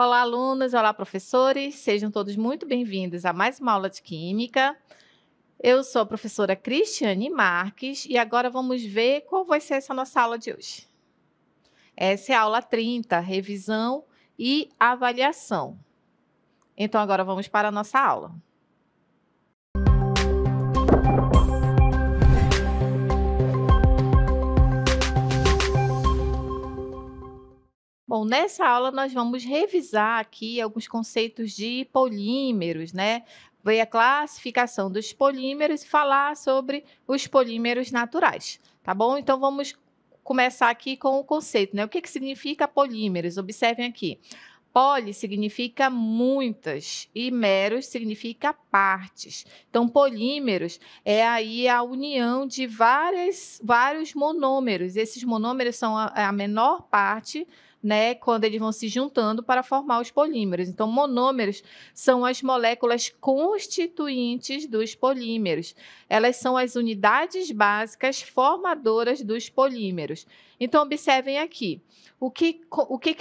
Olá, alunos! Olá, professores! Sejam todos muito bem-vindos a mais uma aula de Química. Eu sou a professora Cristiane Marques e agora vamos ver qual vai ser essa nossa aula de hoje. Essa é a aula 30, revisão e avaliação. Então, agora vamos para a nossa aula. Bom, nessa aula nós vamos revisar aqui alguns conceitos de polímeros, né? Ver a classificação dos polímeros e falar sobre os polímeros naturais, tá bom? Então vamos começar aqui com o conceito, né? O que significa polímeros? Observem aqui. Poli significa muitas e meros significa partes. Então, polímeros é aí a união de vários monômeros. Esses monômeros são a menor parte, né, quando eles vão se juntando para formar os polímeros. Então, monômeros são as moléculas constituintes dos polímeros. Elas são as unidades básicas formadoras dos polímeros. Então, observem aqui. O que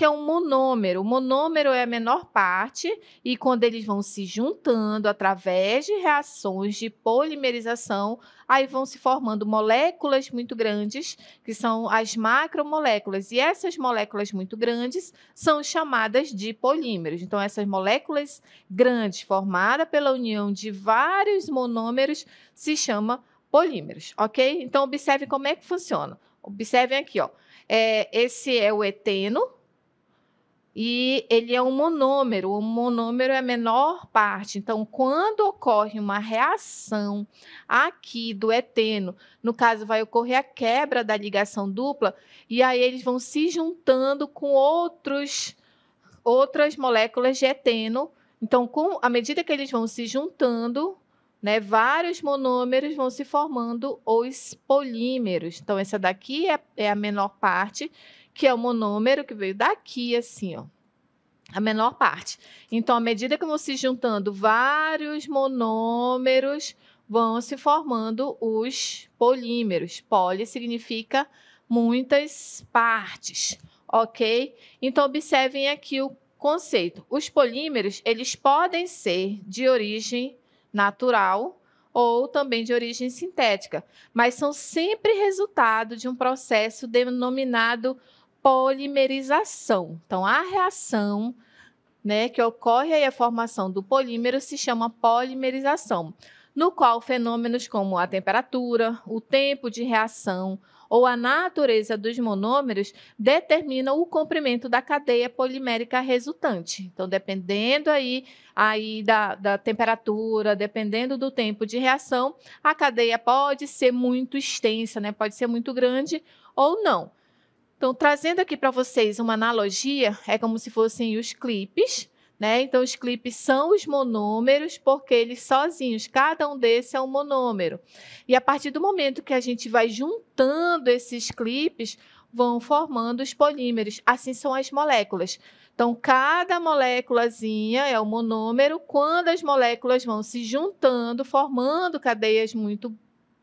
é um monômero? O monômero é a menor parte e quando eles vão se juntando através de reações de polimerização, aí vão se formando moléculas muito grandes, que são as macromoléculas. E essas moléculas muito grandes são chamadas de polímeros. Então, essas moléculas grandes, formadas pela união de vários monômeros, se chama polímeros, ok? Então, observe como é que funciona. Observem aqui, ó. Esse é o eteno e ele é um monômero. O monômero é a menor parte. Então, quando ocorre uma reação aqui do eteno, no caso, vai ocorrer a quebra da ligação dupla, e aí eles vão se juntando com outras moléculas de eteno. Então, à medida que eles vão se juntando, né, vários monômeros vão se formando os polímeros. Então, essa daqui é a menor parte, que é o monômero que veio daqui, assim, ó, a menor parte. Então, à medida que vão se juntando vários monômeros, vão se formando os polímeros. Poli significa muitas partes, ok? Então, observem aqui o conceito. Os polímeros, eles podem ser de origem natural ou também de origem sintética, mas são sempre resultado de um processo denominado polimerização. Então, a reação, né, que ocorre aí a formação do polímero se chama polimerização, no qual fenômenos como a temperatura, o tempo de reação ou a natureza dos monômeros determinam o comprimento da cadeia polimérica resultante. Então, dependendo aí da temperatura, dependendo do tempo de reação, a cadeia pode ser muito extensa, né? Pode ser muito grande ou não. Então, trazendo aqui para vocês uma analogia, é como se fossem os clipes, né? Então, os clipes são os monômeros, porque eles sozinhos, cada um desses é um monômero. E a partir do momento que a gente vai juntando esses clipes, vão formando os polímeros. Assim são as moléculas. Então, cada moléculazinha é um monômero. Quando as moléculas vão se juntando, formando cadeias muito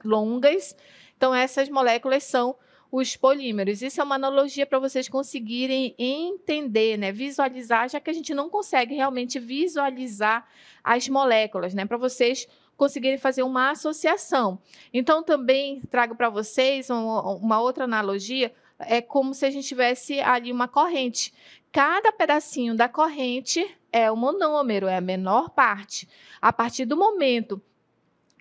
longas, então essas moléculas são os polímeros. Isso é uma analogia para vocês conseguirem entender, né? Visualizar, já que a gente não consegue realmente visualizar as moléculas, né? Para vocês conseguirem fazer uma associação. Então, também trago para vocês uma outra analogia, é como se a gente tivesse ali uma corrente. Cada pedacinho da corrente é um monômero, é a menor parte. A partir do momento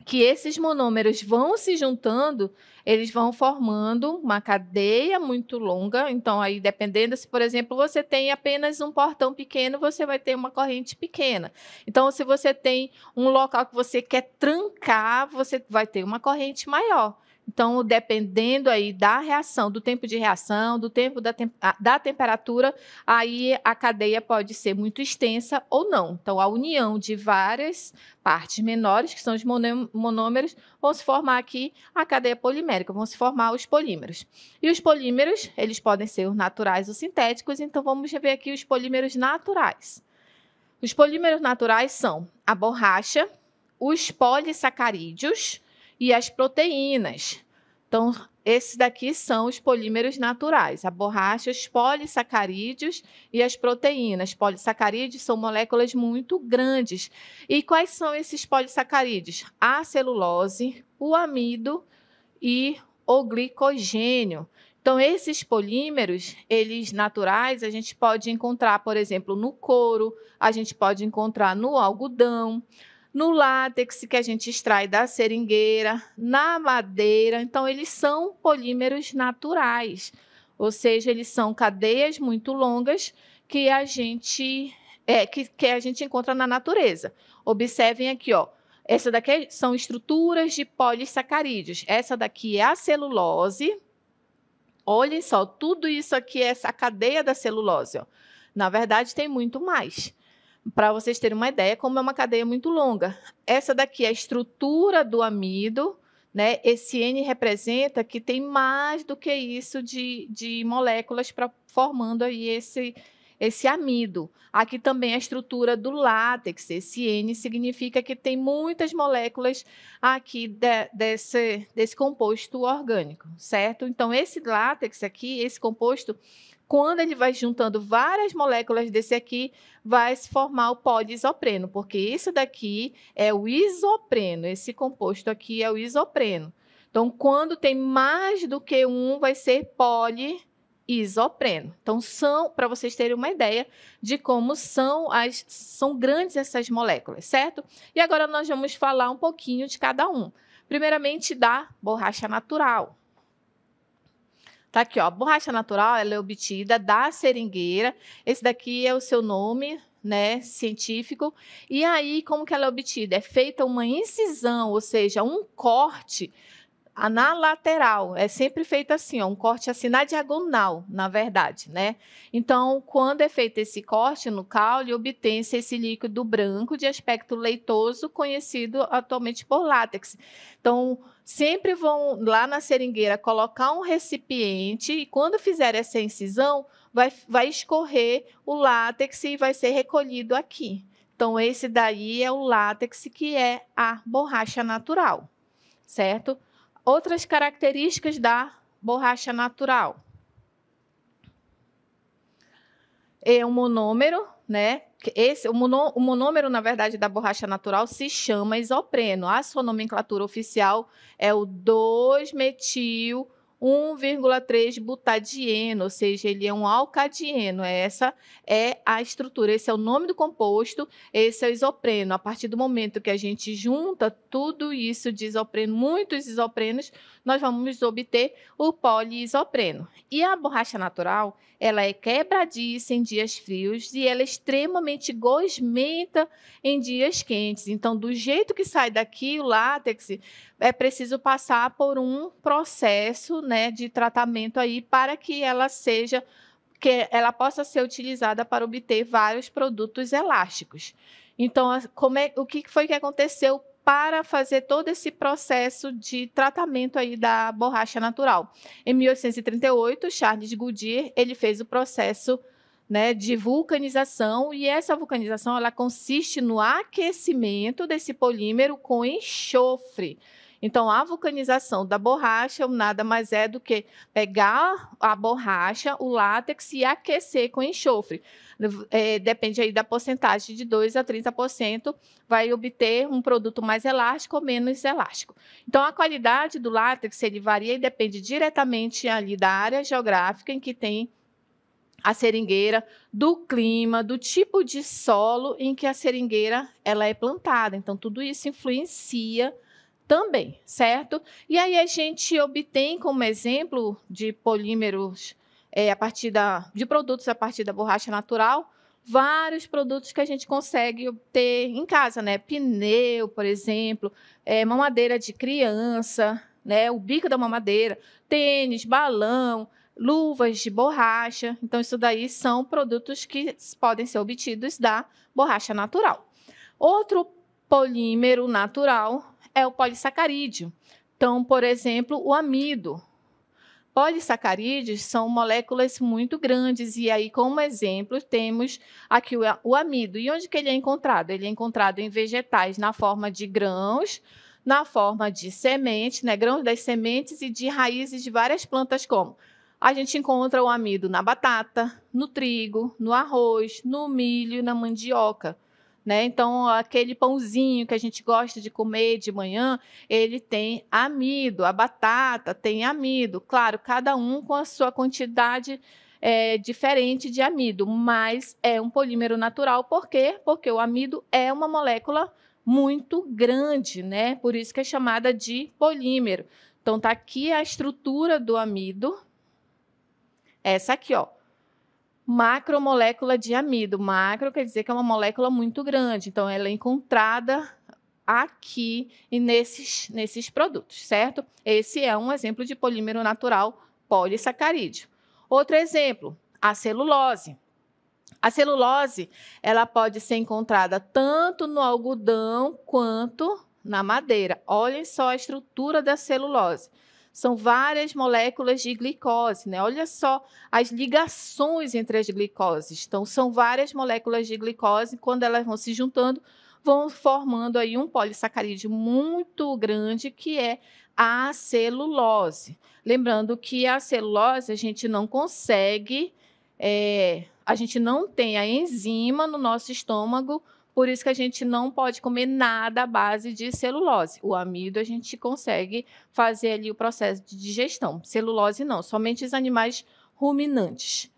que esses monômeros vão se juntando, eles vão formando uma cadeia muito longa. Então, aí, dependendo, se, por exemplo, você tem apenas um portão pequeno, você vai ter uma corrente pequena. Então, se você tem um local que você quer trancar, você vai ter uma corrente maior. Então, dependendo aí da reação, do tempo de reação, do tempo da temperatura, aí a cadeia pode ser muito extensa ou não. Então, a união de várias partes menores, que são os monômeros, vão se formar aqui a cadeia polimérica, vão se formar os polímeros. E os polímeros, eles podem ser os naturais ou sintéticos, então vamos ver aqui os polímeros naturais. Os polímeros naturais são a borracha, os polissacarídeos e as proteínas. Então, Esses daqui são os polímeros naturais, a borracha, os polissacarídeos e as proteínas. Polissacarídeos são moléculas muito grandes. E quais são esses polissacarídeos? A celulose, o amido e o glicogênio. Então, esses polímeros, eles naturais, a gente pode encontrar, por exemplo, no couro, a gente pode encontrar no algodão, no látex que a gente extrai da seringueira, na madeira. Então, eles são polímeros naturais, ou seja, eles são cadeias muito longas que a gente, que a gente encontra na natureza. Observem aqui, ó. Essa daqui são estruturas de polissacarídeos. Essa daqui é a celulose. Olhem só, tudo isso aqui é essa cadeia da celulose, ó. Na verdade, tem muito mais. Para vocês terem uma ideia, como é uma cadeia muito longa. Essa daqui é a estrutura do amido, né? Esse N representa que tem mais do que isso de moléculas formando aí esse amido. Aqui também a estrutura do látex, esse N significa que tem muitas moléculas aqui desse composto orgânico, certo? Então, esse látex aqui, esse composto, quando ele vai juntando várias moléculas desse aqui, vai se formar o poliisopreno, porque isso daqui é o isopreno, esse composto aqui é o isopreno. Então, quando tem mais do que um, vai ser poliisopreno. Então, para vocês terem uma ideia de como são grandes essas moléculas, certo? E agora nós vamos falar um pouquinho de cada um. Primeiramente, da borracha natural. Tá aqui, ó, a borracha natural, ela é obtida da seringueira. Esse daqui é o seu nome, né, científico. E aí, como que ela é obtida? É feita uma incisão, ou seja, um corte na lateral. É sempre feito assim, ó, um corte assim na diagonal, na verdade, né? Então, quando é feito esse corte no caule, obtém-se esse líquido branco de aspecto leitoso, conhecido atualmente por látex. Então, sempre vão lá na seringueira colocar um recipiente e quando fizer essa incisão, vai escorrer o látex e vai ser recolhido aqui. Então, esse daí é o látex, que é a borracha natural, certo? Outras características da borracha natural. É um monômero, né? O monômero, na verdade, da borracha natural se chama isopreno. A sua nomenclatura oficial é o 2-metil 1,3-butadieno, ou seja, ele é um alcadieno. Essa é a estrutura, esse é o nome do composto, esse é o isopreno. A partir do momento que a gente junta tudo isso de isopreno, muitos isoprenos, nós vamos obter o poliisopreno. E a borracha natural, ela é quebradiça em dias frios e ela é extremamente gosmenta em dias quentes. Então, do jeito que sai daqui o látex, é preciso passar por um processo, né, de tratamento aí para que ela possa ser utilizada para obter vários produtos elásticos. Então, o que foi que aconteceu para fazer todo esse processo de tratamento aí da borracha natural? Em 1838, Charles Goodyear, ele fez o processo, né, de vulcanização, e essa vulcanização ela consiste no aquecimento desse polímero com enxofre. Então, a vulcanização da borracha nada mais é do que pegar a borracha, o látex e aquecer com enxofre. Depende aí da porcentagem de 2 a 30%, vai obter um produto mais elástico ou menos elástico. Então, a qualidade do látex ele varia e depende diretamente ali da área geográfica em que tem a seringueira, do clima, do tipo de solo em que a seringueira ela é plantada. Então, tudo isso influencia também, certo? E aí a gente obtém como exemplo de polímeros de produtos a partir da borracha natural, vários produtos que a gente consegue obter em casa, né? Pneu, por exemplo, mamadeira de criança, né? O bico da mamadeira, tênis, balão, luvas de borracha. Então, isso daí são produtos que podem ser obtidos da borracha natural. Outro polímero natural é o polissacarídeo. Então, por exemplo, o amido. Polissacarídeos são moléculas muito grandes e aí, como exemplo, temos aqui o amido. E onde que ele é encontrado? Ele é encontrado em vegetais na forma de grãos, na forma de semente, né, grãos das sementes e de raízes de várias plantas como a gente encontra o amido na batata, no trigo, no arroz, no milho, na mandioca, né? Então, aquele pãozinho que a gente gosta de comer de manhã, ele tem amido, a batata tem amido. Claro, cada um com a sua quantidade diferente de amido, mas é um polímero natural. Por quê? Porque o amido é uma molécula muito grande, né? Por isso que é chamada de polímero. Então, tá aqui a estrutura do amido. Essa aqui, ó, macromolécula de amido. Macro quer dizer que é uma molécula muito grande, então ela é encontrada aqui e nesses produtos, certo? Esse é um exemplo de polímero natural polissacarídeo. Outro exemplo, a celulose. A celulose, ela pode ser encontrada tanto no algodão quanto na madeira. Olhem só a estrutura da celulose. São várias moléculas de glicose, né? Olha só as ligações entre as glicoses. Então, são várias moléculas de glicose, quando elas vão se juntando, vão formando aí um polissacarídeo muito grande, que é a celulose. Lembrando que a celulose a gente não consegue, a gente não tem a enzima no nosso estômago, por isso que a gente não pode comer nada à base de celulose. O amido a gente consegue fazer ali o processo de digestão. Celulose não, somente os animais ruminantes.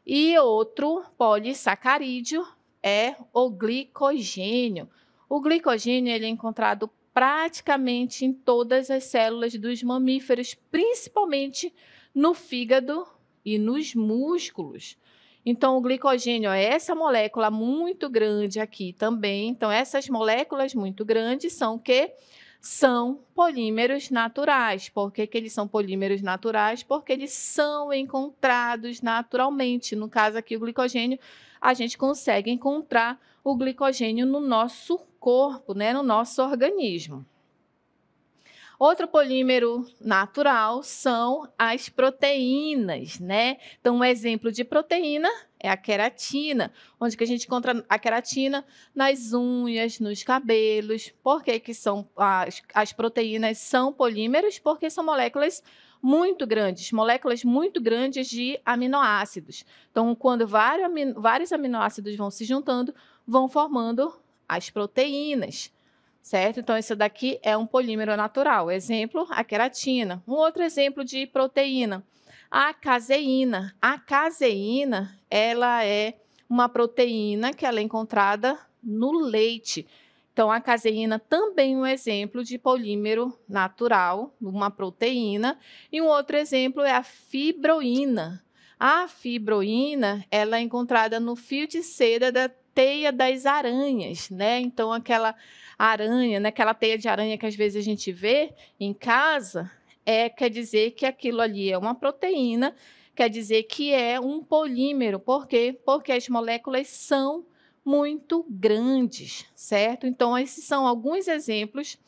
E outro polissacarídeo é o glicogênio. O glicogênio ele é encontrado praticamente em todas as células dos mamíferos, principalmente no fígado e nos músculos. Então, o glicogênio é essa molécula muito grande aqui também. Então, essas moléculas muito grandes são o quê? São polímeros naturais. Por que eles são polímeros naturais? Porque eles são encontrados naturalmente. No caso aqui, o glicogênio, a gente consegue encontrar o glicogênio no nosso corpo, né? No nosso organismo. Outro polímero natural são as proteínas, né? Então, um exemplo de proteína é a queratina, onde que a gente encontra a queratina nas unhas, nos cabelos. Por que que são as proteínas são polímeros? Porque são moléculas muito grandes de aminoácidos. Então, quando vários aminoácidos vão se juntando, vão formando as proteínas. Certo? Então, esse daqui é um polímero natural. Exemplo, a queratina. Um outro exemplo de proteína, a caseína. A caseína, ela é uma proteína que ela é encontrada no leite. Então, a caseína também é um exemplo de polímero natural, uma proteína. E um outro exemplo é a fibroína. A fibroína, ela é encontrada no fio de seda da teia das aranhas, né? Então, aquela aranha, né? Aquela teia de aranha que às vezes a gente vê em casa, quer dizer que aquilo ali é uma proteína, quer dizer que é um polímero. Por quê? Porque as moléculas são muito grandes, certo? Então, esses são alguns exemplos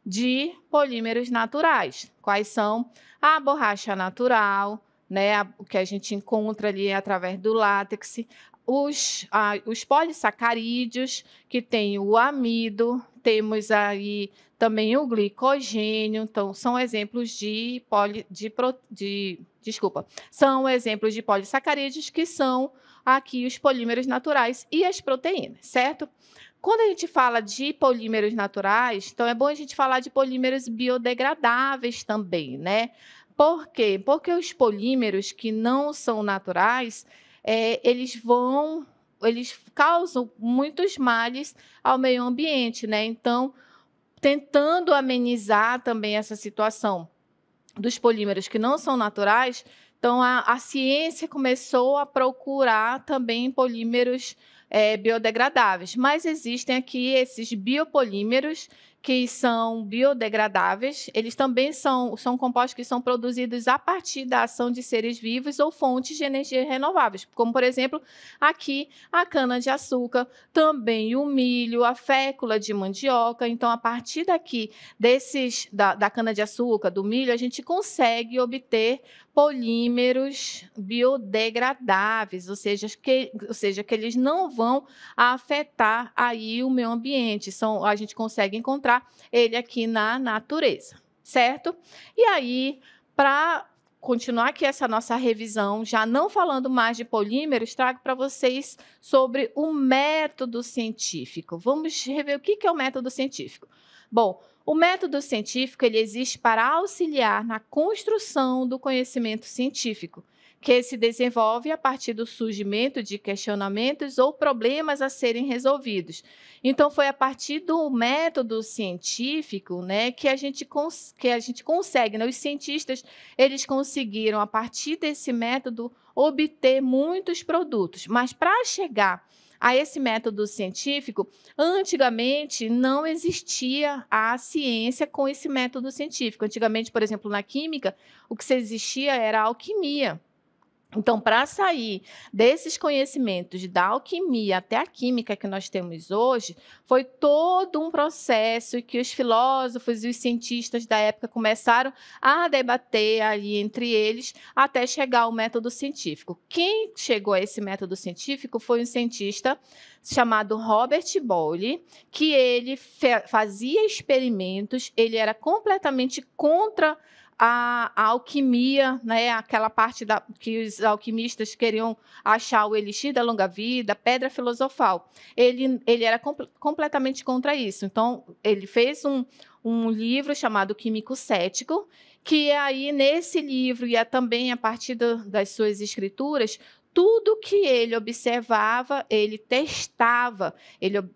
de polímeros naturais. Quais são? A borracha natural, né? O que a gente encontra ali através do látex, os polissacarídeos, que tem o amido, temos aí também o glicogênio. Então, são exemplos são exemplos de polissacarídeos, que são aqui os polímeros naturais e as proteínas, certo? Quando a gente fala de polímeros naturais, então é bom a gente falar de polímeros biodegradáveis também, né? Por quê? Porque os polímeros que não são naturais, eles causam muitos males ao meio ambiente, né? Então, tentando amenizar também essa situação dos polímeros que não são naturais, então a ciência começou a procurar também polímeros biodegradáveis, mas existem aqui esses biopolímeros que são biodegradáveis. Eles também são compostos que são produzidos a partir da ação de seres vivos ou fontes de energia renováveis, como, por exemplo, aqui a cana-de-açúcar, também o milho, a fécula de mandioca. Então, a partir daqui da cana-de-açúcar, do milho, a gente consegue obter polímeros biodegradáveis, ou seja, que eles não vão afetar aí o meio ambiente. A gente consegue encontrar encontrar ele aqui na natureza, certo? E aí, para continuar aqui essa nossa revisão, já não falando mais de polímeros, trago para vocês sobre o método científico. Vamos rever o que é o método científico. Bom, o método científico ele existe para auxiliar na construção do conhecimento científico, que se desenvolve a partir do surgimento de questionamentos ou problemas a serem resolvidos. Então, foi a partir do método científico, né, que a gente consegue, né, os cientistas, eles conseguiram, a partir desse método, obter muitos produtos. Mas, para chegar a esse método científico, antigamente não existia a ciência com esse método científico. Antigamente, por exemplo, na química, o que existia era a alquimia. Então, para sair desses conhecimentos da alquimia até a química que nós temos hoje, foi todo um processo que os filósofos e os cientistas da época começaram a debater ali entre eles, até chegar ao método científico. Quem chegou a esse método científico foi um cientista chamado Robert Boyle, que ele fazia experimentos, ele era completamente contra a alquimia, né, aquela parte que os alquimistas queriam achar o elixir da longa vida, pedra filosofal. Ele era completamente contra isso. Então, ele fez um livro chamado Químico Cético, que aí, nesse livro, e também a partir das suas escrituras, tudo que ele observava, ele testava.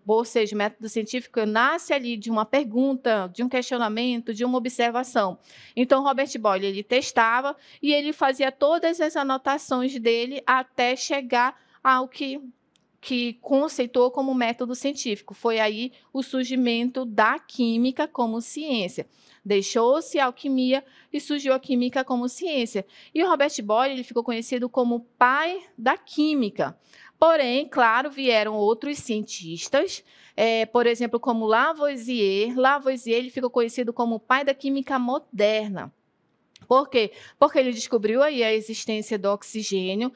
Ou seja, o método científico nasce ali de uma pergunta, de um questionamento, de uma observação. Então, Robert Boyle, ele testava e ele fazia todas as anotações dele até chegar ao que conceitou como método científico. Foi aí o surgimento da química como ciência. Deixou-se a alquimia e surgiu a química como ciência. E o Robert Boyle ele ficou conhecido como pai da química. Porém, claro, vieram outros cientistas, por exemplo, como Lavoisier. Lavoisier ele ficou conhecido como o pai da química moderna. Por quê? Porque ele descobriu aí a existência do oxigênio.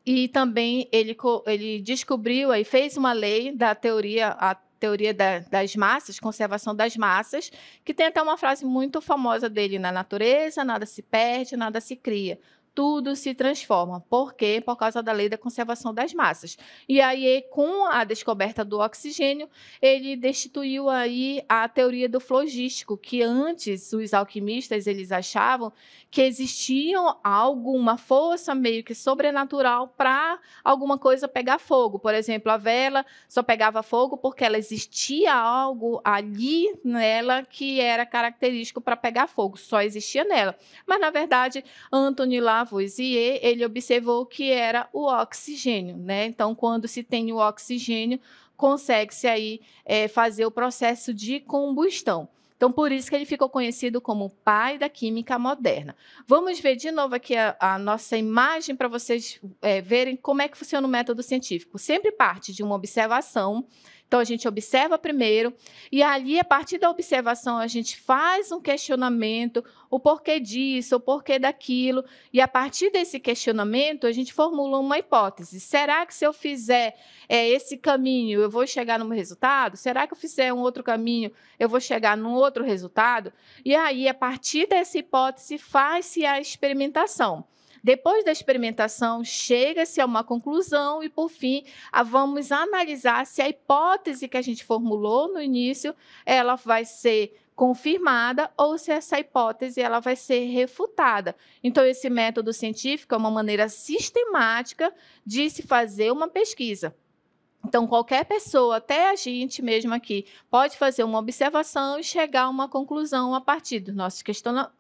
E também ele descobriu e fez uma lei da teoria, a teoria das massas, conservação das massas, que tem até uma frase muito famosa dele: na natureza, nada se perde, nada se cria. Tudo se transforma. Por quê? Por causa da lei da conservação das massas. E aí, com a descoberta do oxigênio, ele destituiu aí a teoria do flogístico, que antes os alquimistas eles achavam que existia uma força meio que sobrenatural para alguma coisa pegar fogo. Por exemplo, a vela só pegava fogo porque ela existia algo ali nela que era característico para pegar fogo, só existia nela. Mas, na verdade, Anthony Lavoisier, ele observou que era o oxigênio, né? Então, quando se tem o oxigênio, consegue-se aí fazer o processo de combustão. Então, por isso que ele ficou conhecido como o pai da química moderna. Vamos ver de novo aqui a nossa imagem para vocês verem como é que funciona o método científico. Sempre parte de uma observação. Então, a gente observa primeiro e ali, a partir da observação, a gente faz um questionamento, o porquê disso, o porquê daquilo. E, a partir desse questionamento, a gente formula uma hipótese. Será que se eu fizer esse caminho, eu vou chegar num resultado? Será que eu fizer um outro caminho, eu vou chegar num outro resultado? E aí, a partir dessa hipótese, faz-se a experimentação. Depois da experimentação, chega-se a uma conclusão e, por fim, vamos analisar se a hipótese que a gente formulou no início, ela vai ser confirmada ou se essa hipótese ela vai ser refutada. Então, esse método científico é uma maneira sistemática de se fazer uma pesquisa. Então, qualquer pessoa, até a gente mesmo aqui, pode fazer uma observação e chegar a uma conclusão a partir dos nossos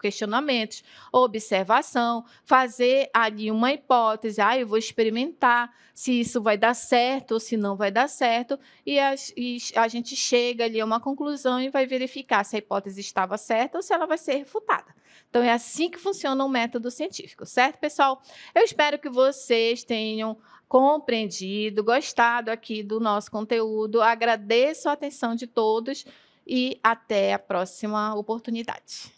questionamentos, observação, fazer ali uma hipótese, eu vou experimentar se isso vai dar certo ou se não vai dar certo, e a gente chega ali a uma conclusão e vai verificar se a hipótese estava certa ou se ela vai ser refutada. Então, é assim que funciona o método científico, certo, pessoal? Eu espero que vocês tenham compreendido, gostado aqui do nosso conteúdo. Agradeço a atenção de todos e até a próxima oportunidade.